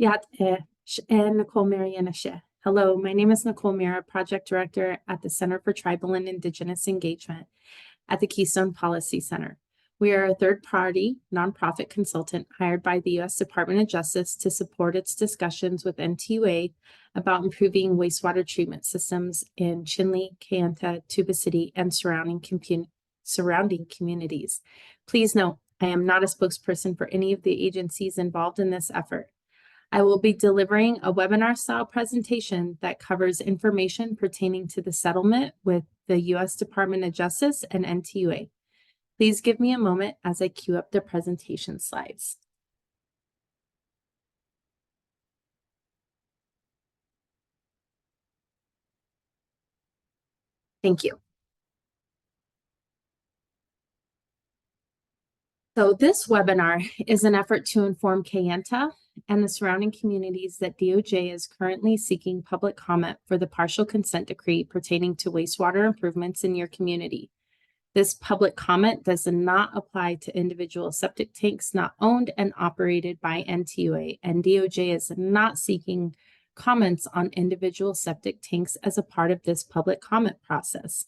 Nicole Miera. Hello, my name is Nicole Miera, Project Director at the Center for Tribal and Indigenous Engagement at the Keystone Policy Center. We are a third-party nonprofit consultant hired by the U.S. Department of Justice to support its discussions with NTUA about improving wastewater treatment systems in Chinle, Kayenta, Tuba City, and surrounding communities. Please note, I am not a spokesperson for any of the agencies involved in this effort. I will be delivering a webinar-style presentation that covers information pertaining to the settlement with the U.S. Department of Justice and NTUA. Please give me a moment as I queue up the presentation slides. Thank you. So this webinar is an effort to inform Kayenta and the surrounding communities that DOJ is currently seeking public comment for the partial consent decree pertaining to wastewater improvements in your community. This public comment does not apply to individual septic tanks not owned and operated by NTUA, and DOJ is not seeking comments on individual septic tanks as a part of this public comment process.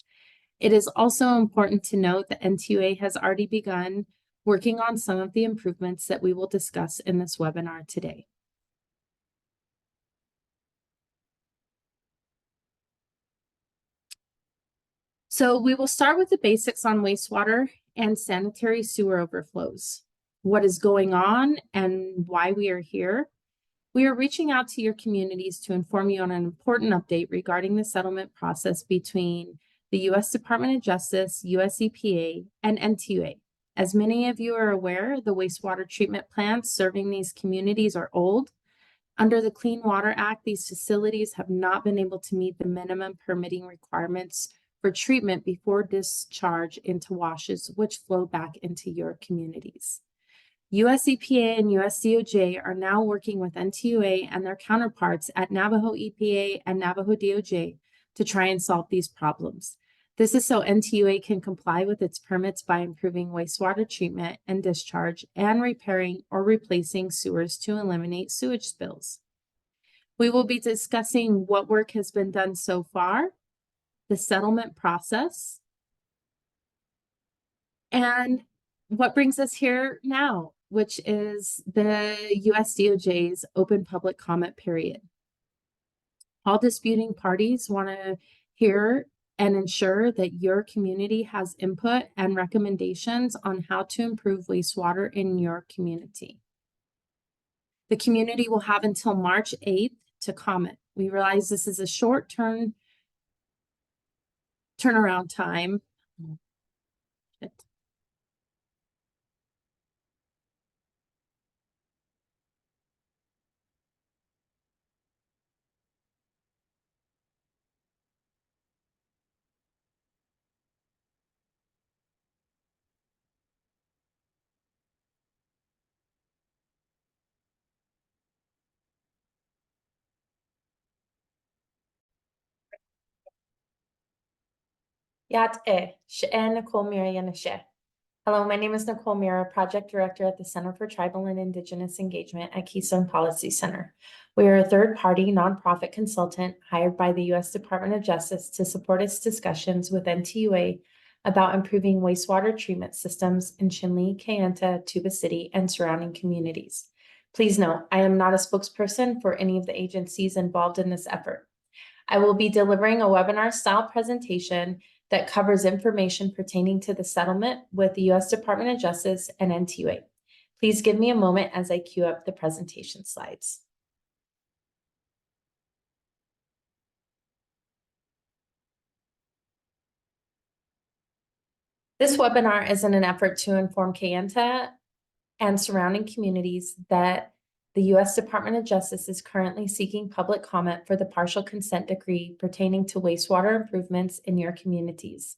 It is also important to note that NTUA has already begun working on some of the improvements that we will discuss in this webinar today. So we will start with the basics on wastewater and sanitary sewer overflows, what is going on and why we are here. We are reaching out to your communities to inform you on an important update regarding the settlement process between the U.S. Department of Justice, U.S. EPA, and NTUA. As many of you are aware, the wastewater treatment plants serving these communities are old. Under the Clean Water Act, these facilities have not been able to meet the minimum permitting requirements for treatment before discharge into washes, which flow back into your communities. US EPA and US DOJ are now working with NTUA and their counterparts at Navajo EPA and Navajo DOJ to try and solve these problems. This is so NTUA can comply with its permits by improving wastewater treatment and discharge and repairing or replacing sewers to eliminate sewage spills. We will be discussing what work has been done so far, the settlement process, and what brings us here now, which is the US DOJ's open public comment period. All disputing parties want to hear and ensure that your community has input and recommendations on how to improve wastewater in your community. The community will have until March 8th to comment. We realize this is a short-term turnaround time. Nicole Miera. Hello, my name is Nicole Miera, Project Director at the Center for Tribal and Indigenous Engagement at Keystone Policy Center. We are a third-party nonprofit consultant hired by the U.S. Department of Justice to support its discussions with NTUA about improving wastewater treatment systems in Chinle, Kayenta, Tuba City, and surrounding communities. Please note, I am not a spokesperson for any of the agencies involved in this effort. I will be delivering a webinar-style presentation that covers information pertaining to the settlement with the U.S. Department of Justice and NTUA. Please give me a moment as I queue up the presentation slides. This webinar is in an effort to inform Kayenta and surrounding communities that the U.S. Department of Justice is currently seeking public comment for the partial consent decree pertaining to wastewater improvements in your communities.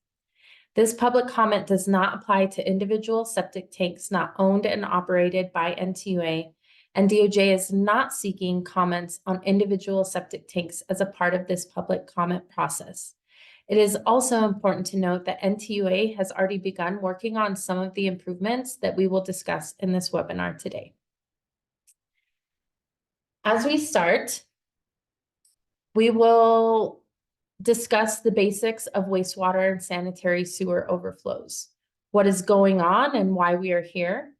This public comment does not apply to individual septic tanks not owned and operated by NTUA, and DOJ is not seeking comments on individual septic tanks as a part of this public comment process. It is also important to note that NTUA has already begun working on some of the improvements that we will discuss in this webinar today. As we start, we will discuss the basics of wastewater and sanitary sewer overflows, what is going on and why we are here.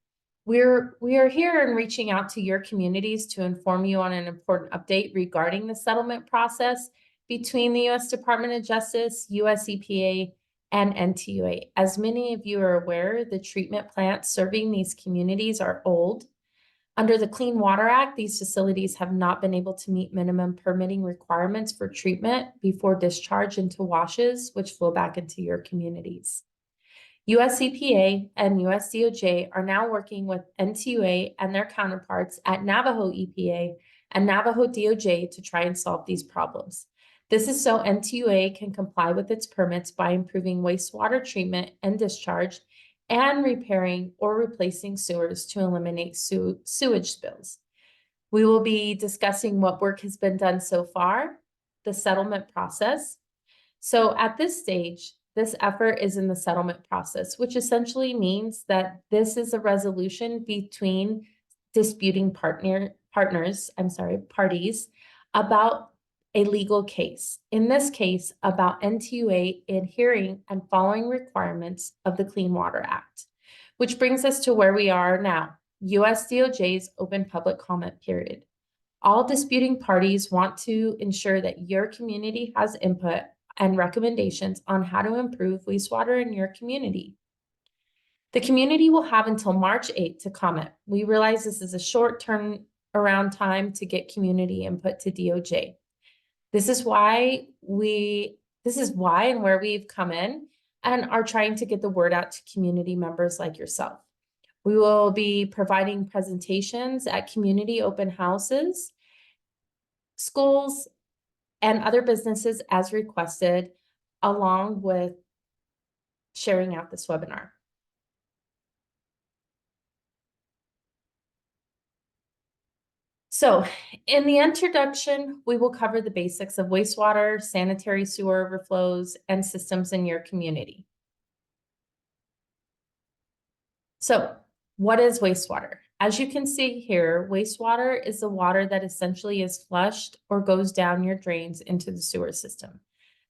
We are here and reaching out to your communities to inform you on an important update regarding the settlement process between the U.S. Department of Justice, U.S. EPA, and NTUA. As many of you are aware, the treatment plants serving these communities are old. Under the Clean Water Act, these facilities have not been able to meet minimum permitting requirements for treatment before discharge into washes, which flow back into your communities. US EPA and US DOJ are now working with NTUA and their counterparts at Navajo EPA and Navajo DOJ to try and solve these problems. This is so NTUA can comply with its permits by improving wastewater treatment and discharge and repairing or replacing sewers to eliminate sewage spills. We will be discussing what work has been done so far, the settlement process. So at this stage, this effort is in the settlement process, which essentially means that this is a resolution between disputing parties about a legal case. In this case, about NTUA adhering and following requirements of the Clean Water Act, which brings us to where we are now, US DOJ's open public comment period. All disputing parties want to ensure that your community has input and recommendations on how to improve wastewater in your community. The community will have until March 8th to comment. We realize this is a short turnaround time to get community input to DOJ. This is why and where we've come in and are trying to get the word out to community members like yourself. We will be providing presentations at community open houses, schools, and other businesses as requested, along with sharing out this webinar. So in the introduction, we will cover the basics of wastewater, sanitary sewer overflows, and systems in your community. So what is wastewater? As you can see here, wastewater is the water that essentially is flushed or goes down your drains into the sewer system.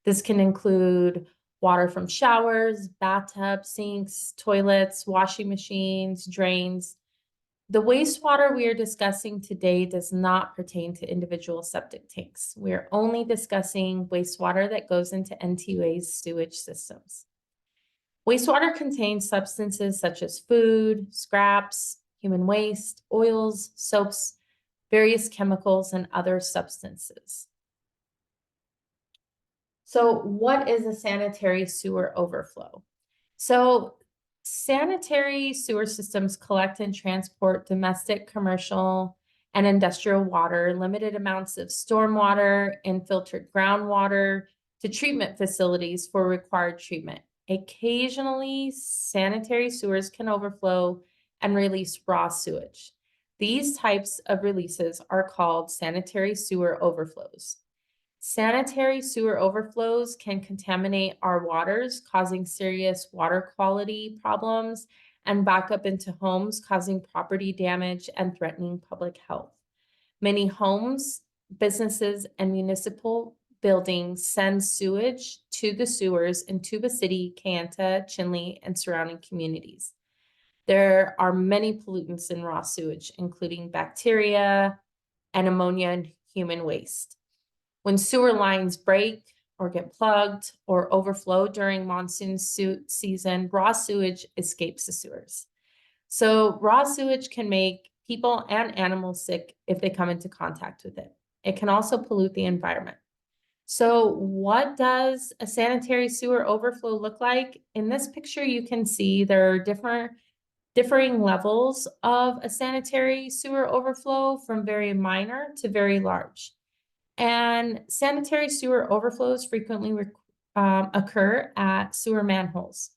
This can include water from showers, bathtubs, sinks, toilets, washing machines, drains. The wastewater we are discussing today does not pertain to individual septic tanks. We are only discussing wastewater that goes into NTUA's sewage systems. Wastewater contains substances such as food, scraps, human waste, oils, soaps, various chemicals, and other substances. So what is a sanitary sewer overflow? So sanitary sewer systems collect and transport domestic, commercial, and industrial water, limited amounts of stormwater and filtered groundwater to treatment facilities for required treatment. Occasionally, sanitary sewers can overflow and release raw sewage. These types of releases are called sanitary sewer overflows. Sanitary sewer overflows can contaminate our waters, causing serious water quality problems and back up into homes, causing property damage and threatening public health. Many homes, businesses, and municipal buildings send sewage to the sewers in Tuba City, Kayenta, Chinle, and surrounding communities. There are many pollutants in raw sewage, including bacteria and ammonia and human waste. When sewer lines break or get plugged or overflow during monsoon season, raw sewage escapes the sewers. So raw sewage can make people and animals sick if they come into contact with it. It can also pollute the environment. So what does a sanitary sewer overflow look like? In this picture, you can see there are differing levels of a sanitary sewer overflow, from very minor to very large. And sanitary sewer overflows frequently occur at sewer manholes.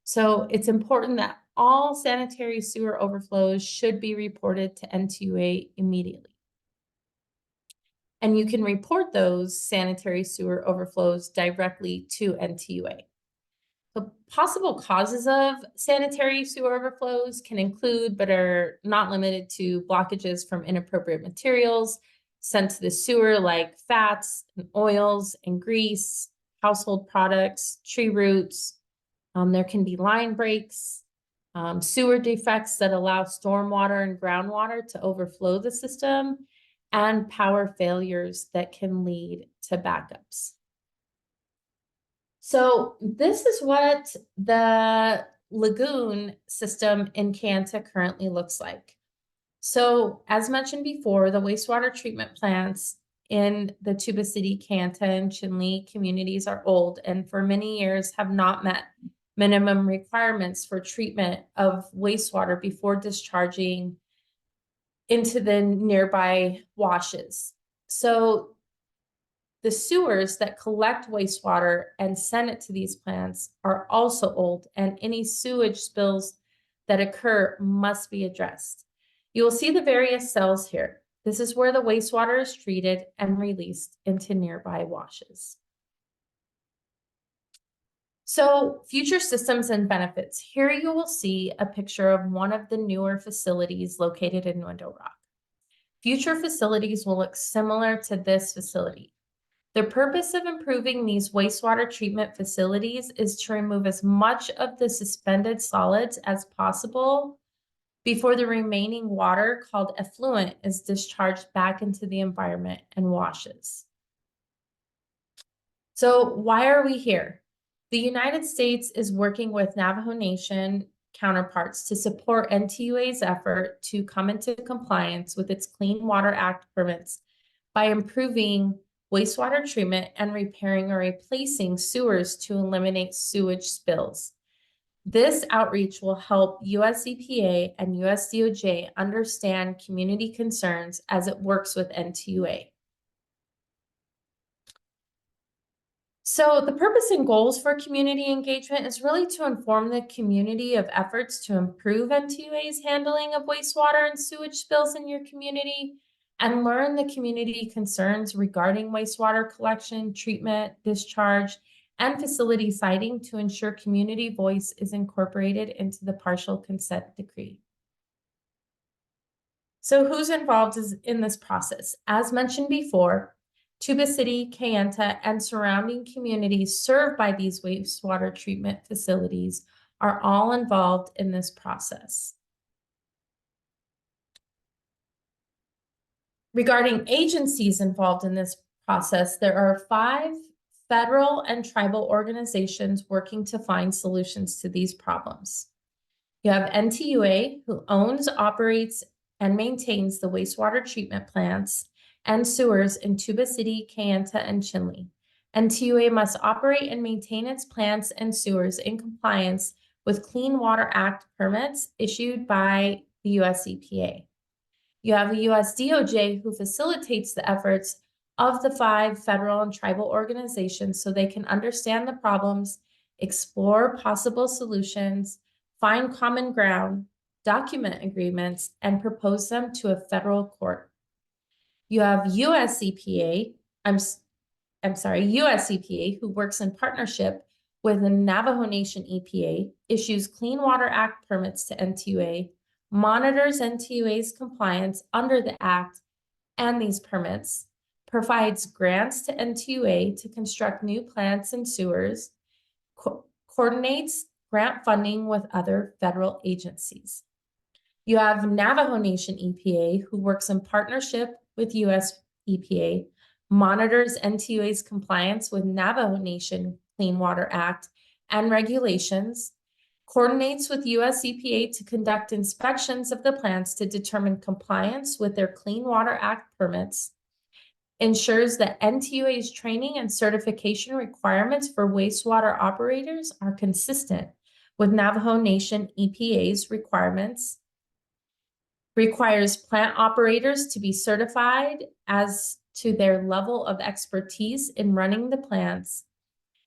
So it's important that all sanitary sewer overflows should be reported to NTUA immediately. And you can report those sanitary sewer overflows directly to NTUA. The possible causes of sanitary sewer overflows can include, but are not limited to, blockages from inappropriate materials, sent to the sewer, like fats and oils and grease, household products, tree roots. There can be line breaks, sewer defects that allow stormwater and groundwater to overflow the system, and power failures that can lead to backups. So this is what the lagoon system in Kayenta currently looks like. So as mentioned before, the wastewater treatment plants in the Tuba City, Kayenta, and Chinle communities are old and for many years have not met minimum requirements for treatment of wastewater before discharging into the nearby washes. So the sewers that collect wastewater and send it to these plants are also old, and any sewage spills that occur must be addressed. You will see the various cells here. This is where the wastewater is treated and released into nearby washes. So, future systems and benefits. Here you will see a picture of one of the newer facilities located in Window Rock. Future facilities will look similar to this facility. The purpose of improving these wastewater treatment facilities is to remove as much of the suspended solids as possible before the remaining water, called effluent, is discharged back into the environment and washes. So why are we here? The United States is working with Navajo Nation counterparts to support NTUA's effort to come into compliance with its Clean Water Act permits by improving wastewater treatment and repairing or replacing sewers to eliminate sewage spills. This outreach will help US EPA and US DOJ understand community concerns as it works with NTUA. So the purpose and goals for community engagement is really to inform the community of efforts to improve NTUA's handling of wastewater and sewage spills in your community, and learn the community concerns regarding wastewater collection, treatment, discharge, and facility siting to ensure community voice is incorporated into the partial consent decree. So who's involved in this process? As mentioned before, Tuba City, Kayenta, and surrounding communities served by these wastewater treatment facilities are all involved in this process. Regarding agencies involved in this process, there are 5 federal and tribal organizations working to find solutions to these problems. You have NTUA, who owns, operates, and maintains the wastewater treatment plants and sewers in Tuba City, Kayenta, and Chinle. NTUA must operate and maintain its plants and sewers in compliance with Clean Water Act permits issued by the US EPA. You have the US DOJ, who facilitates the efforts of the 5 federal and tribal organizations so they can understand the problems, explore possible solutions, find common ground, document agreements, and propose them to a federal court. You have US EPA, US EPA, who works in partnership with the Navajo Nation EPA, issues Clean Water Act permits to NTUA, monitors NTUA's compliance under the Act and these permits, provides grants to NTUA to construct new plants and sewers, coordinates grant funding with other federal agencies. You have Navajo Nation EPA, who works in partnership with US EPA, monitors NTUA's compliance with Navajo Nation Clean Water Act and regulations, coordinates with US EPA to conduct inspections of the plants to determine compliance with their Clean Water Act permits, ensures that NTUA's training and certification requirements for wastewater operators are consistent with Navajo Nation EPA's requirements, requires plant operators to be certified as to their level of expertise in running the plants,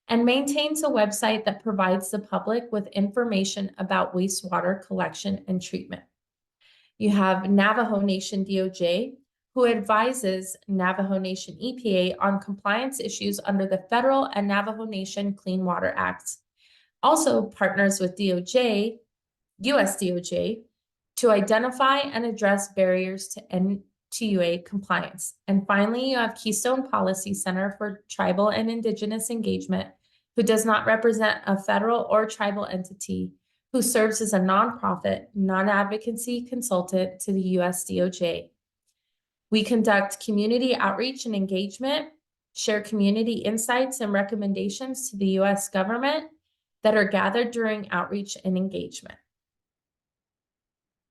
and maintains a website that provides the public with information about wastewater collection and treatment. You have Navajo Nation DOJ, who advises Navajo Nation EPA on compliance issues under the federal and Navajo Nation Clean Water Acts. Also partners with US DOJ, to identify and address barriers NTUA compliance. And finally, you have Keystone Policy Center for Tribal and Indigenous Engagement, who does not represent a federal or tribal entity, who serves as a nonprofit, non-advocacy consultant to the US DOJ. We conduct community outreach and engagement, share community insights and recommendations to the US government that are gathered during outreach and engagement.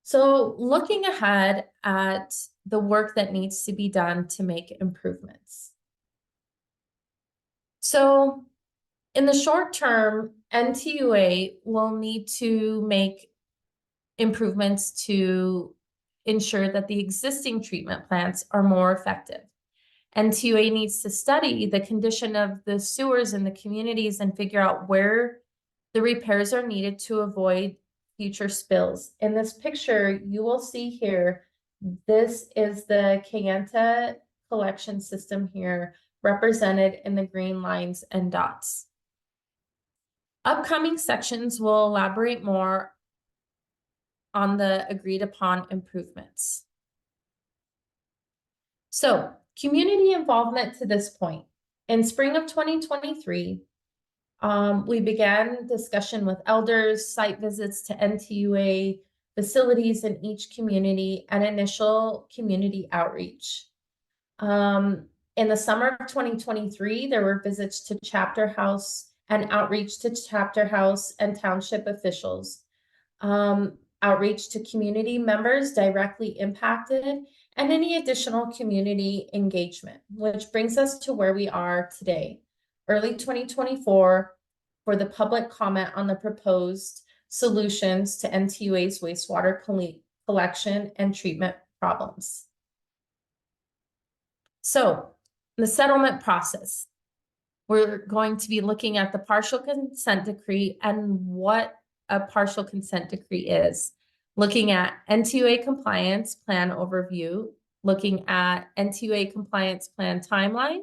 So looking ahead at the work that needs to be done to make improvements. So in the short term, NTUA will need to make improvements to ensure that the existing treatment plants are more effective. NTUA needs to study the condition of the sewers in the communities and figure out where the repairs are needed to avoid future spills. In this picture, you will see here, this is the Kayenta collection system here, represented in the green lines and dots. Upcoming sections will elaborate more on the agreed upon improvements. So, community involvement to this point. In spring of 2023, we began discussion with elders, site visits to NTUA facilities in each community, and initial community outreach. In the summer of 2023, there were visits to chapter house and outreach to chapter house and township officials. Outreach to community members directly impacted, and any additional community engagement, which brings us to where we are today, early 2024, for the public comment on the proposed solutions to NTUA's wastewater collection and treatment problems. So, the settlement process. We're going to be looking at the partial consent decree and what a partial consent decree is. Looking at NTUA compliance plan overview, looking at NTUA compliance plan timeline,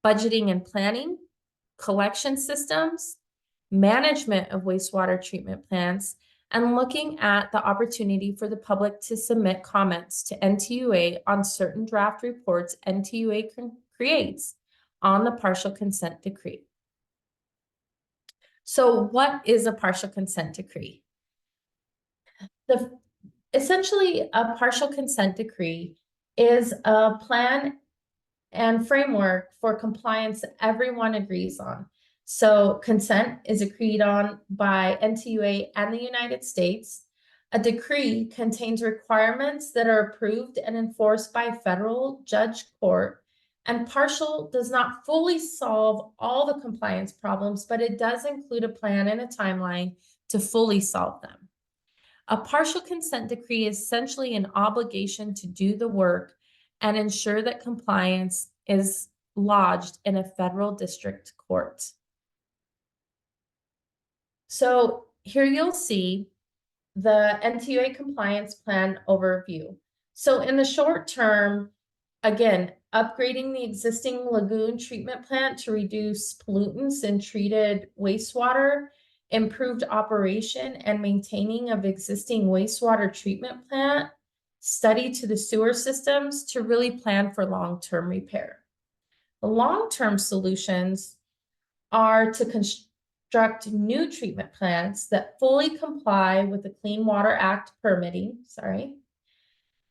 budgeting and planning, collection systems, management of wastewater treatment plants, and looking at the opportunity for the public to submit comments to NTUA on certain draft reports NTUA creates on the partial consent decree. So what is a partial consent decree? Essentially, a partial consent decree is a plan and framework for compliance that everyone agrees on. So consent is agreed on by NTUA and the United States. A decree contains requirements that are approved and enforced by a federal judge court. And partial does not fully solve all the compliance problems, but it does include a plan and a timeline to fully solve them. A partial consent decree is essentially an obligation to do the work and ensure that compliance is lodged in a federal district court. So here you'll see the NTUA compliance plan overview. So in the short term, again, upgrading the existing lagoon treatment plant to reduce pollutants in treated wastewater, improved operation and maintaining of existing wastewater treatment plant, study to the sewer systems to really plan for long-term repair. The long-term solutions are to construct new treatment plants that fully comply with the Clean Water Act permitting,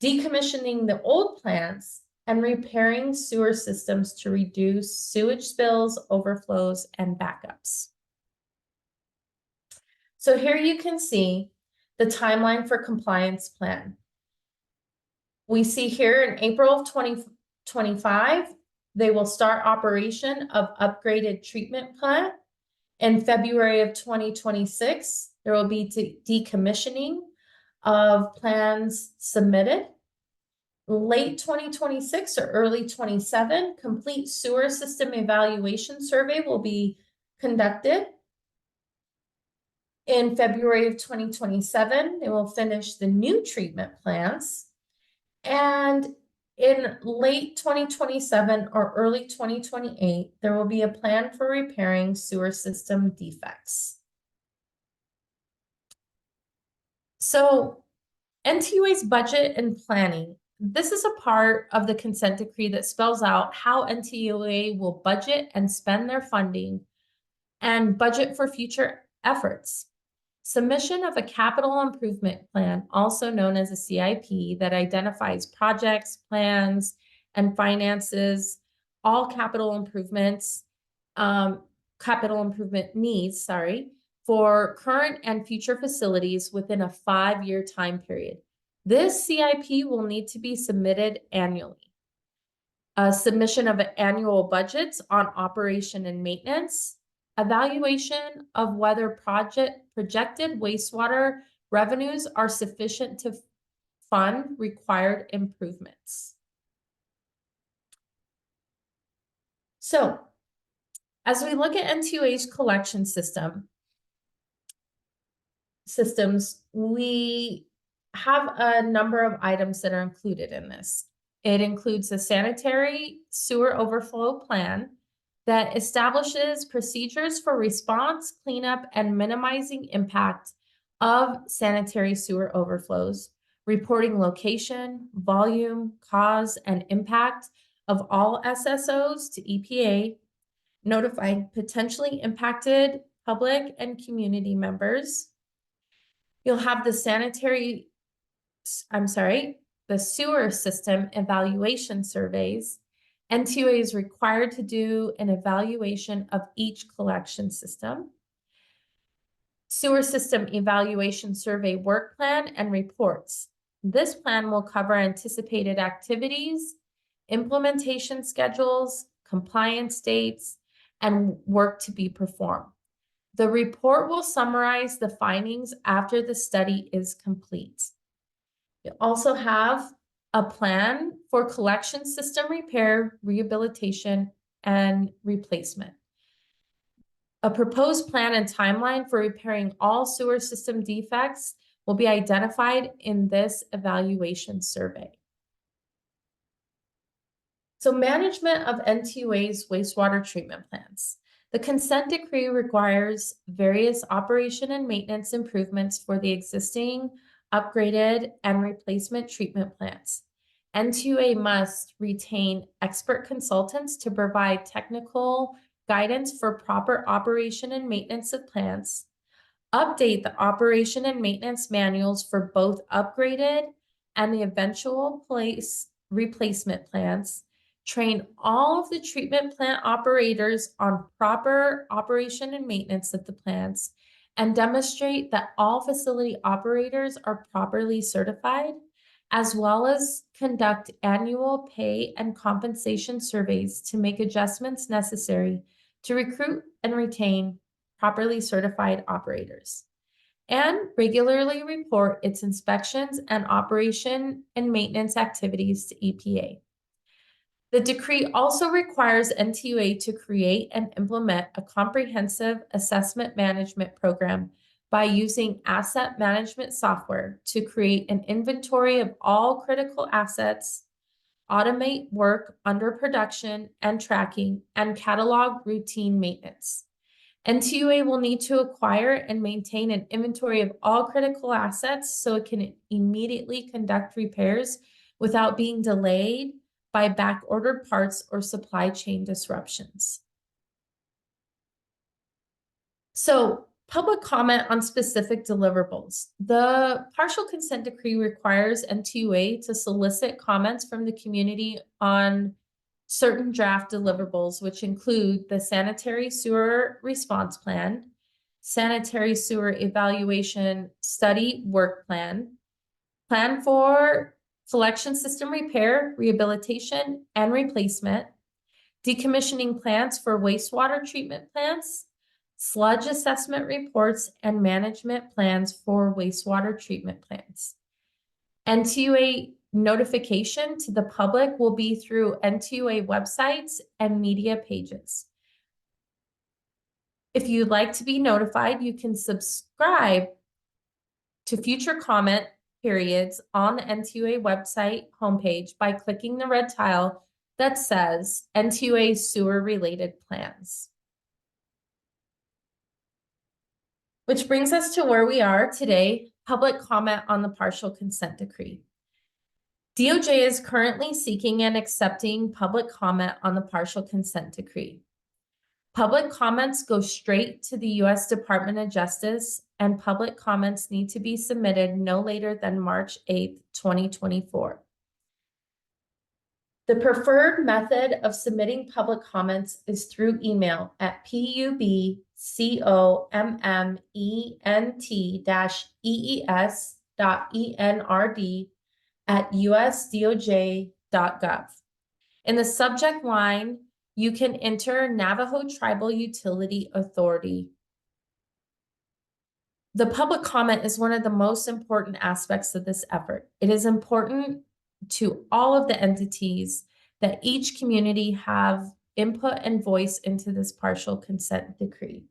decommissioning the old plants, and repairing sewer systems to reduce sewage spills, overflows, and backups. So here you can see the timeline for compliance plan. We see here in April of 2025, they will start operation of upgraded treatment plant. In February of 2026, there will be decommissioning of plans submitted. Late 2026 or early 27, complete sewer system evaluation survey will be conducted. In February of 2027, they will finish the new treatment plants. And in late 2027 or early 2028, there will be a plan for repairing sewer system defects. So NTUA's budget and planning. this is a part of the consent decree that spells out how NTUA will budget and spend their funding and budget for future efforts. Submission of a capital improvement plan, also known as a CIP, that identifies projects, plans, and finances all capital improvements, capital improvement needs, for current and future facilities within a 5-year time period. This CIP will need to be submitted annually. A submission of annual budgets on operation and maintenance, evaluation of whether projected wastewater revenues are sufficient to fund required improvements. So, as we look at NTUA's collection systems, we have a number of items that are included in this. It includes a sanitary sewer overflow plan that establishes procedures for response, cleanup, and minimizing impact of sanitary sewer overflows, reporting location, volume, cause, and impact of all SSOs to EPA, notifying potentially impacted public and community members. You'll have the sewer system evaluation surveys. NTUA is required to do an evaluation of each collection system. Sewer system evaluation survey work plan and reports. This plan will cover anticipated activities, implementation schedules, compliance dates, and work to be performed. The report will summarize the findings after the study is complete. You also have a plan for collection system repair, rehabilitation, and replacement. A proposed plan and timeline for repairing all sewer system defects will be identified in this evaluation survey. So, management of NTUA's wastewater treatment plants. The consent decree requires various operation and maintenance improvements for the existing, upgraded, and replacement treatment plants. NTUA must retain expert consultants to provide technical guidance for proper operation and maintenance of plants, update the operation and maintenance manuals for both upgraded and the eventual replacement plants, train all of the treatment plant operators on proper operation and maintenance of the plants, and demonstrate that all facility operators are properly certified, as well as conduct annual pay and compensation surveys to make adjustments necessary to recruit and retain properly certified operators, and regularly report its inspections and operation and maintenance activities to EPA. The decree also requires NTUA to create and implement a comprehensive assessment management program by using asset management software to create an inventory of all critical assets, automate work under production and tracking, and catalog routine maintenance. NTUA will need to acquire and maintain an inventory of all critical assets so it can immediately conduct repairs without being delayed by back-ordered parts or supply chain disruptions. So, public comment on specific deliverables. The partial consent decree requires NTUA to solicit comments from the community on certain draft deliverables, which include the sanitary sewer response plan, sanitary sewer evaluation study work plan, plan for collection system repair, rehabilitation, and replacement, decommissioning plans for wastewater treatment plants, sludge assessment reports, and management plans for wastewater treatment plants. NTUA notification to the public will be through NTUA websites and media pages. If you'd like to be notified, you can subscribe to future comment periods on the NTUA website homepage by clicking the red tile that says NTUA sewer related plans. Which brings us to where we are today, public comment on the partial consent decree. DOJ is currently seeking and accepting public comment on the partial consent decree. Public comments go straight to the U.S. Department of Justice, and public comments need to be submitted no later than March 8th, 2024. The preferred method of submitting public comments is through email at pubcomment.eens.enrd@usdoj.gov. In the subject line, you can enter Navajo Tribal Utility Authority. The public comment is one of the most important aspects of this effort. It is important to all of the entities that each community have input and voice into this partial consent decree.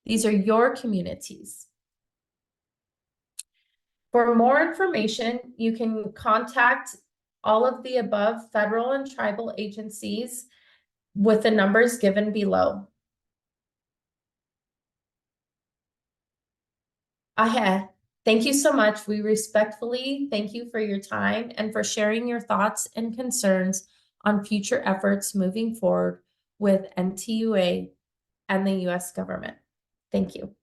These are your communities. For more information, you can contact all of the above federal and tribal agencies with the numbers given below. Thank you so much. We respectfully thank you for your time and for sharing your thoughts and concerns on future efforts moving forward with NTUA and the U.S. government. Thank you.